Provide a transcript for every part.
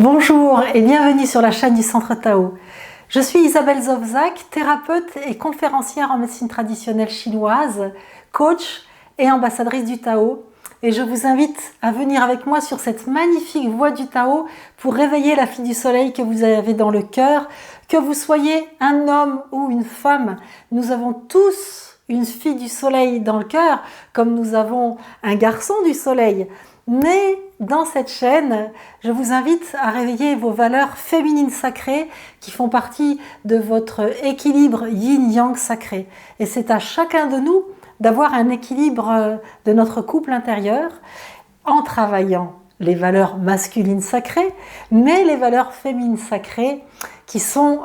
Bonjour et bienvenue sur la chaîne du Centre Tao. Je suis Isabelle Zovzak, thérapeute et conférencière en médecine traditionnelle chinoise, coach et ambassadrice du Tao. Et je vous invite à venir avec moi sur cette magnifique voie du Tao pour réveiller la fille du soleil que vous avez dans le cœur. Que vous soyez un homme ou une femme, nous avons tous une fille du soleil dans le cœur, comme nous avons un garçon du soleil. Mais dans cette chaîne, je vous invite à réveiller vos valeurs féminines sacrées qui font partie de votre équilibre yin-yang sacré. Et c'est à chacun de nous d'avoir un équilibre de notre couple intérieur en travaillant les valeurs masculines sacrées, mais les valeurs féminines sacrées qui sont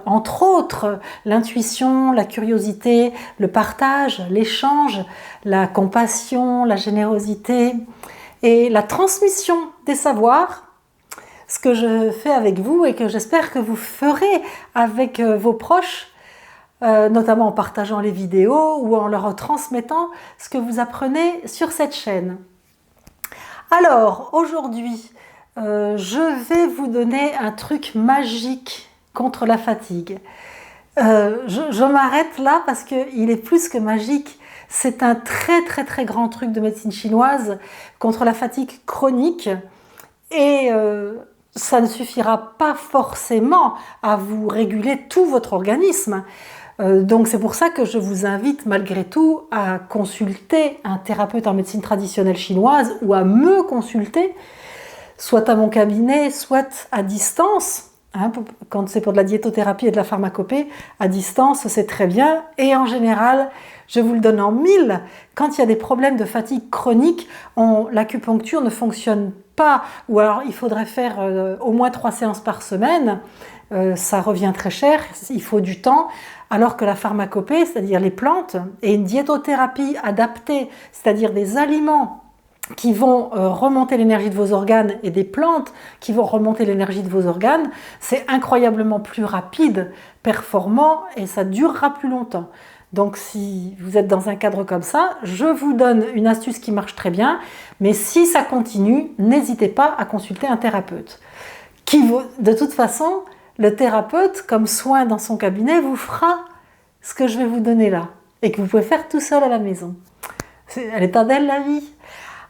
entre autres l'intuition, la curiosité, le partage, l'échange, la compassion, la générosité et la transmission des savoirs, ce que je fais avec vous et que j'espère que vous ferez avec vos proches, notamment en partageant les vidéos ou en leur transmettant ce que vous apprenez sur cette chaîne. Alors, aujourd'hui, je vais vous donner un truc magique contre la fatigue. Je m'arrête là parce qu'il est plus que magique. C'est un très grand truc de médecine chinoise contre la fatigue chronique et ça ne suffira pas forcément à vous réguler tout votre organisme. Donc c'est pour ça que je vous invite malgré tout à consulter un thérapeute en médecine traditionnelle chinoise ou à me consulter, soit à mon cabinet, soit à distance. Quand c'est pour de la diétothérapie et de la pharmacopée, à distance, c'est très bien. Et en général, je vous le donne en mille, quand il y a des problèmes de fatigue chronique, l'acupuncture ne fonctionne pas, ou alors il faudrait faire au moins 3 séances par semaine, ça revient très cher, il faut du temps, alors que la pharmacopée, c'est-à-dire les plantes, et une diétothérapie adaptée, c'est-à-dire des aliments qui vont remonter l'énergie de vos organes et des plantes qui vont remonter l'énergie de vos organes, c'est incroyablement plus rapide, performant et ça durera plus longtemps. Donc si vous êtes dans un cadre comme ça, je vous donne une astuce qui marche très bien, mais si ça continue, n'hésitez pas à consulter un thérapeute. De toute façon, le thérapeute, comme soin dans son cabinet, vous fera ce que je vais vous donner là et que vous pouvez faire tout seul à la maison. Elle est belle la vie.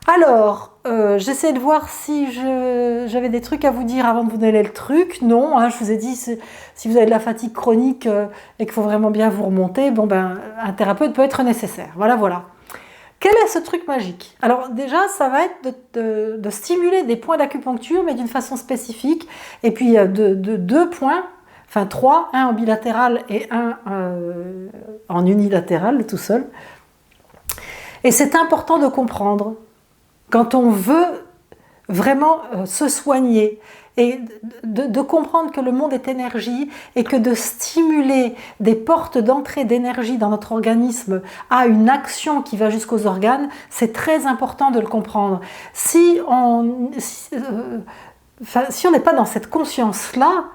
Alors, j'essaie de voir si j'avais des trucs à vous dire avant de vous donner le truc. Non, je vous ai dit, si vous avez de la fatigue chronique et qu'il faut vraiment bien vous remonter, un thérapeute peut être nécessaire. Voilà. Quel est ce truc magique? Alors déjà, ça va être de stimuler des points d'acupuncture, mais d'une façon spécifique. Et puis de 2 points, enfin 3, un en bilatéral et un en unilatéral, tout seul. Et c'est important de comprendre. Quand on veut vraiment se soigner et de comprendre que le monde est énergie et que de stimuler des portes d'entrée d'énergie dans notre organisme à une action qui va jusqu'aux organes, c'est très important de le comprendre. Si on n'est pas dans cette conscience-là,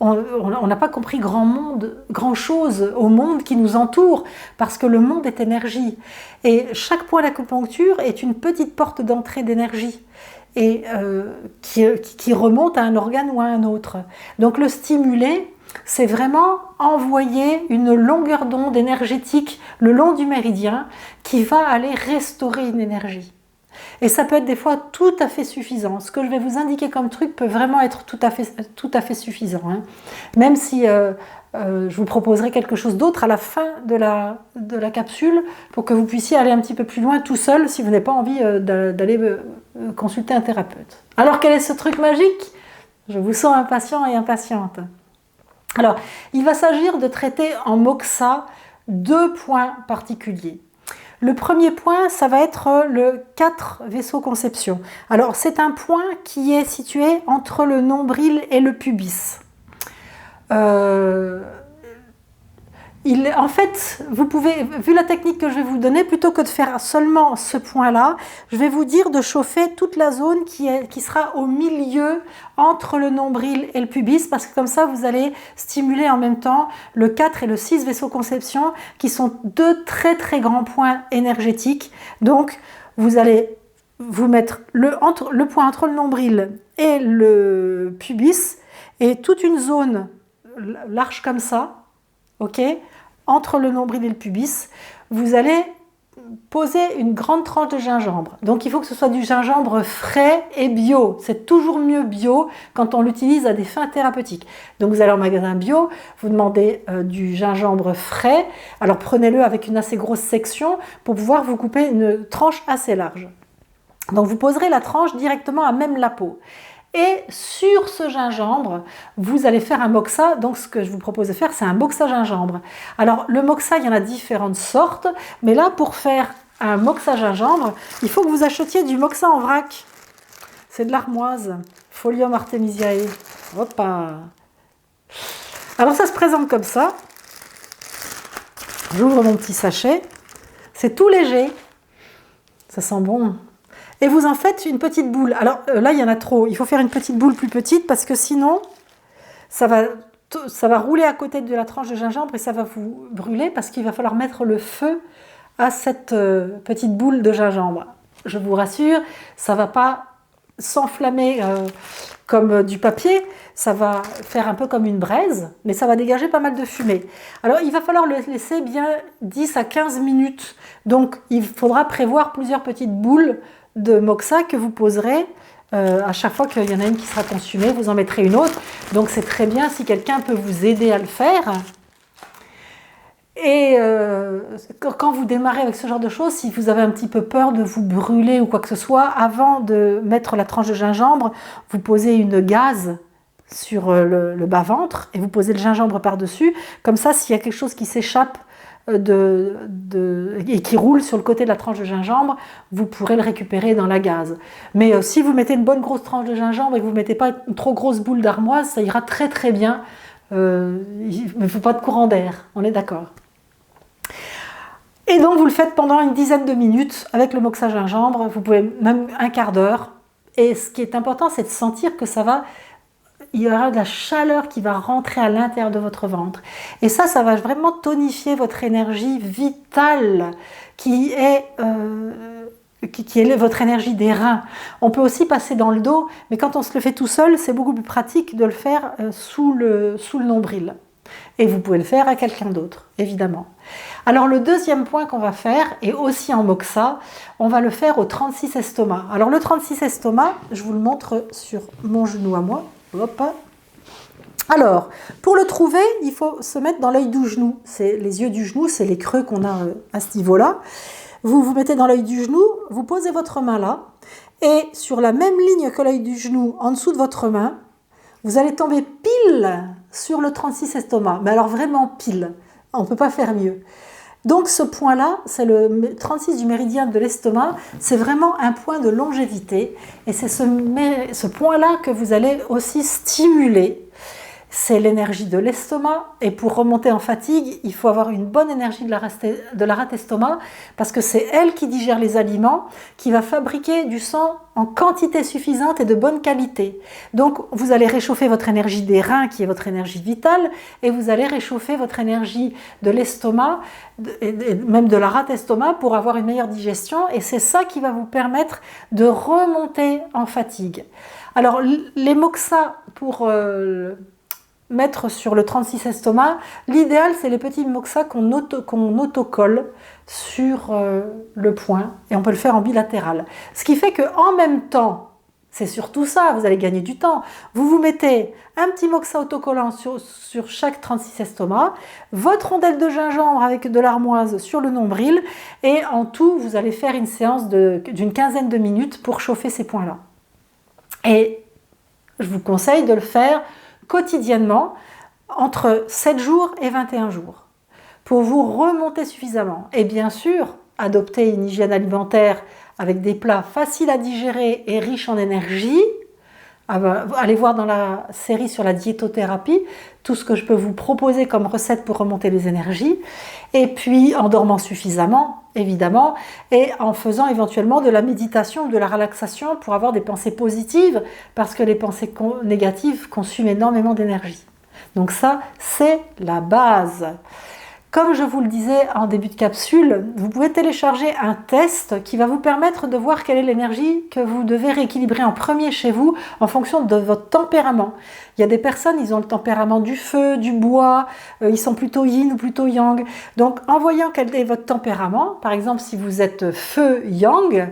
on n'a pas compris grand chose au monde qui nous entoure, parce que le monde est énergie. Et chaque point d'acupuncture est une petite porte d'entrée d'énergie et qui remonte à un organe ou à un autre. Donc le stimuler, c'est vraiment envoyer une longueur d'onde énergétique le long du méridien qui va aller restaurer une énergie. Et ça peut être des fois tout à fait suffisant. Ce que je vais vous indiquer comme truc peut vraiment être tout à fait suffisant. Même si je vous proposerai quelque chose d'autre à la fin de la capsule pour que vous puissiez aller un petit peu plus loin tout seul si vous n'avez pas envie d'aller consulter un thérapeute. Alors quel est ce truc magique? Je vous sens impatient et impatiente. Alors, il va s'agir de traiter en moxa 2 points particuliers. Le premier point, ça va être le 4 vaisseau conception. Alors, c'est un point qui est situé entre le nombril et le pubis. En fait, vous pouvez, vu la technique que je vais vous donner, plutôt que de faire seulement ce point-là, je vais vous dire de chauffer toute la zone qui sera au milieu entre le nombril et le pubis, parce que comme ça, vous allez stimuler en même temps le 4 et le 6 vaisseau conception, qui sont 2 très grands points énergétiques. Donc, vous allez vous mettre le point entre le nombril et le pubis, et toute une zone large comme ça, ok, entre le nombril et le pubis, vous allez poser une grande tranche de gingembre. Donc il faut que ce soit du gingembre frais et bio. C'est toujours mieux bio quand on l'utilise à des fins thérapeutiques. Donc vous allez en magasin bio, vous demandez du gingembre frais. Alors prenez-le avec une assez grosse section pour pouvoir vous couper une tranche assez large. Donc vous poserez la tranche directement à même la peau. Et sur ce gingembre, vous allez faire un moxa. Donc ce que je vous propose de faire, c'est un moxa gingembre. Alors le moxa, il y en a différentes sortes, mais là pour faire un moxa gingembre, il faut que vous achetiez du moxa en vrac. C'est de l'armoise, Pholium artemisiae. Hoppa. Alors ça se présente comme ça. J'ouvre mon petit sachet. C'est tout léger. Ça sent bon. Et vous en faites une petite boule. Alors là, il y en a trop. Il faut faire une petite boule plus petite parce que sinon, ça va rouler à côté de la tranche de gingembre et ça va vous brûler parce qu'il va falloir mettre le feu à cette petite boule de gingembre. Je vous rassure, ça ne va pas s'enflammer comme du papier, ça va faire un peu comme une braise, mais ça va dégager pas mal de fumée. Alors il va falloir le laisser bien 10 à 15 minutes. Donc il faudra prévoir plusieurs petites boules de moxa que vous poserez à chaque fois qu'il y en a une qui sera consumée, vous en mettrez une autre. Donc c'est très bien si quelqu'un peut vous aider à le faire. Et quand vous démarrez avec ce genre de choses, si vous avez un petit peu peur de vous brûler ou quoi que ce soit, avant de mettre la tranche de gingembre, vous posez une gaze sur le bas-ventre et vous posez le gingembre par-dessus. Comme ça, s'il y a quelque chose qui s'échappe et qui roule sur le côté de la tranche de gingembre, vous pourrez le récupérer dans la gaze. Mais si vous mettez une bonne grosse tranche de gingembre et que vous ne mettez pas une trop grosse boule d'armoise, ça ira très très bien. Mais il ne faut pas de courant d'air, on est d'accord. Et donc vous le faites pendant une dizaine de minutes avec le moxa gingembre, vous pouvez même un quart d'heure. Et ce qui est important, c'est de sentir que il y aura de la chaleur qui va rentrer à l'intérieur de votre ventre. Et ça va vraiment tonifier votre énergie vitale qui est votre énergie des reins. On peut aussi passer dans le dos, mais quand on se le fait tout seul, c'est beaucoup plus pratique de le faire sous le nombril. Et vous pouvez le faire à quelqu'un d'autre, évidemment. Alors le deuxième point qu'on va faire, et aussi en moxa, on va le faire au 36 estomac. Alors le 36 estomac, je vous le montre sur mon genou à moi. Hop. Alors, pour le trouver, il faut se mettre dans l'œil du genou. Les yeux du genou, c'est les creux qu'on a à ce niveau-là. Vous vous mettez dans l'œil du genou, vous posez votre main là, et sur la même ligne que l'œil du genou, en dessous de votre main, vous allez tomber pile sur le 36 estomac. Mais alors vraiment pile, on ne peut pas faire mieux. Donc ce point-là, c'est le 36 du méridien de l'estomac, c'est vraiment un point de longévité et c'est ce point-là que vous allez aussi stimuler. C'est l'énergie de l'estomac et pour remonter en fatigue, il faut avoir une bonne énergie de la rate estomac parce que c'est elle qui digère les aliments, qui va fabriquer du sang en quantité suffisante et de bonne qualité. Donc vous allez réchauffer votre énergie des reins qui est votre énergie vitale et vous allez réchauffer votre énergie de l'estomac et même de la rate estomac pour avoir une meilleure digestion et c'est ça qui va vous permettre de remonter en fatigue. Alors les moxa pour mettre sur le 36 estomac, l'idéal c'est les petits moxa qu'on autocolle sur le point et on peut le faire en bilatéral. Ce qui fait qu'en même temps, c'est surtout ça, vous allez gagner du temps, vous mettez un petit moxa autocollant sur chaque 36 estomac, votre rondelle de gingembre avec de l'armoise sur le nombril et en tout vous allez faire une séance d'une quinzaine de minutes pour chauffer ces points-là. Et je vous conseille de le faire quotidiennement entre 7 jours et 21 jours pour vous remonter suffisamment. Et bien sûr, adopter une hygiène alimentaire avec des plats faciles à digérer et riches en énergie. Allez voir dans la série sur la diétothérapie tout ce que je peux vous proposer comme recette pour remonter les énergies. Et puis en dormant suffisamment, évidemment, et en faisant éventuellement de la méditation ou de la relaxation pour avoir des pensées positives, parce que les pensées négatives consument énormément d'énergie. Donc ça, c'est la base. Comme je vous le disais en début de capsule, vous pouvez télécharger un test qui va vous permettre de voir quelle est l'énergie que vous devez rééquilibrer en premier chez vous en fonction de votre tempérament. Il y a des personnes, ils ont le tempérament du feu, du bois, ils sont plutôt yin ou plutôt yang. Donc en voyant quel est votre tempérament, par exemple si vous êtes feu yang,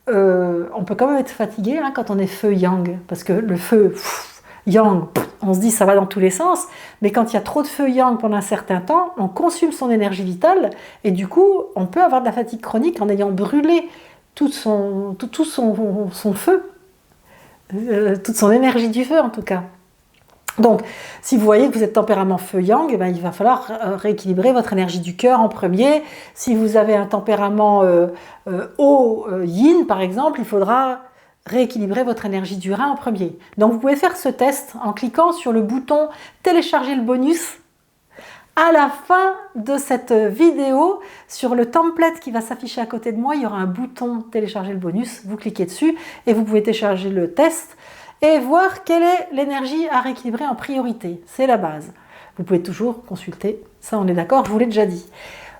on peut quand même être fatigué quand on est feu yang, parce que le feu yang, on se dit ça va dans tous les sens, mais quand il y a trop de feu yang pendant un certain temps, on consomme son énergie vitale et du coup on peut avoir de la fatigue chronique en ayant brûlé tout son feu, toute son énergie du feu en tout cas. Donc, si vous voyez que vous êtes tempérament feu-yang, il va falloir rééquilibrer votre énergie du cœur en premier. Si vous avez un tempérament eau-yin, par exemple, il faudra rééquilibrer votre énergie du rein en premier. Donc, vous pouvez faire ce test en cliquant sur le bouton « Télécharger le bonus ». À la fin de cette vidéo, sur le template qui va s'afficher à côté de moi, il y aura un bouton « Télécharger le bonus ». Vous cliquez dessus et vous pouvez télécharger le test et voir quelle est l'énergie à rééquilibrer en priorité. C'est la base. Vous pouvez toujours consulter, ça on est d'accord, je vous l'ai déjà dit.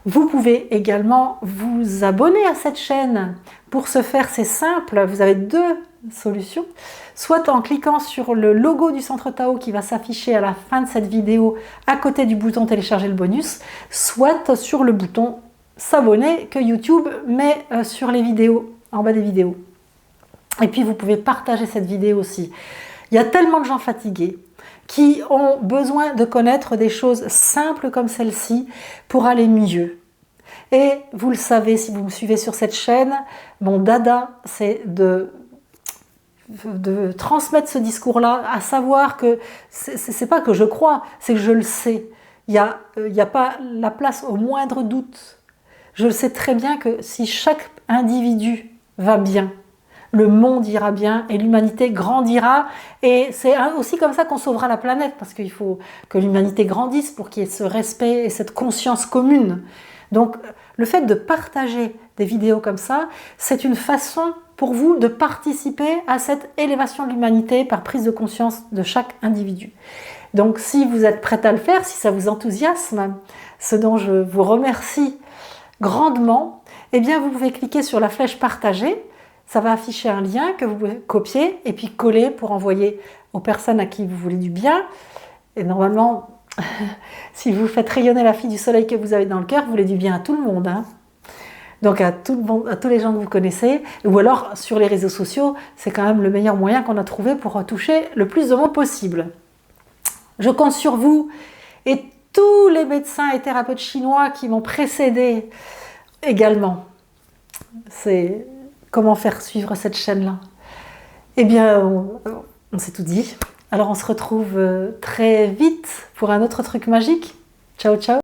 Vous pouvez également vous abonner à cette chaîne. Pour ce faire, c'est simple, vous avez deux solutions. Soit en cliquant sur le logo du Centre Tao qui va s'afficher à la fin de cette vidéo à côté du bouton télécharger le bonus, soit sur le bouton s'abonner que YouTube met sur les vidéos, en bas des vidéos. Et puis vous pouvez partager cette vidéo aussi. Il y a tellement de gens fatigués qui ont besoin de connaître des choses simples comme celle-ci pour aller mieux. Et vous le savez, si vous me suivez sur cette chaîne, mon dada, c'est de transmettre ce discours-là, à savoir que c'est pas que je crois, c'est que je le sais. Il n'y a pas la place au moindre doute. Je le sais très bien que si chaque individu va bien, le monde ira bien et l'humanité grandira. Et c'est aussi comme ça qu'on sauvera la planète, parce qu'il faut que l'humanité grandisse pour qu'il y ait ce respect et cette conscience commune. Donc le fait de partager des vidéos comme ça, c'est une façon pour vous de participer à cette élévation de l'humanité par prise de conscience de chaque individu. Donc si vous êtes prête à le faire, si ça vous enthousiasme, ce dont je vous remercie grandement, eh bien vous pouvez cliquer sur la flèche partager. Ça va afficher un lien que vous pouvez copier et puis coller pour envoyer aux personnes à qui vous voulez du bien. Et normalement, si vous faites rayonner la fille du soleil que vous avez dans le cœur, vous voulez du bien à tout le monde. Donc à tous les gens que vous connaissez, ou alors sur les réseaux sociaux, c'est quand même le meilleur moyen qu'on a trouvé pour toucher le plus de monde possible. Je compte sur vous et tous les médecins et thérapeutes chinois qui m'ont précédé également. C'est comment faire suivre cette chaîne-là. Eh bien, on s'est tout dit. Alors on se retrouve très vite pour un autre truc magique. Ciao, ciao.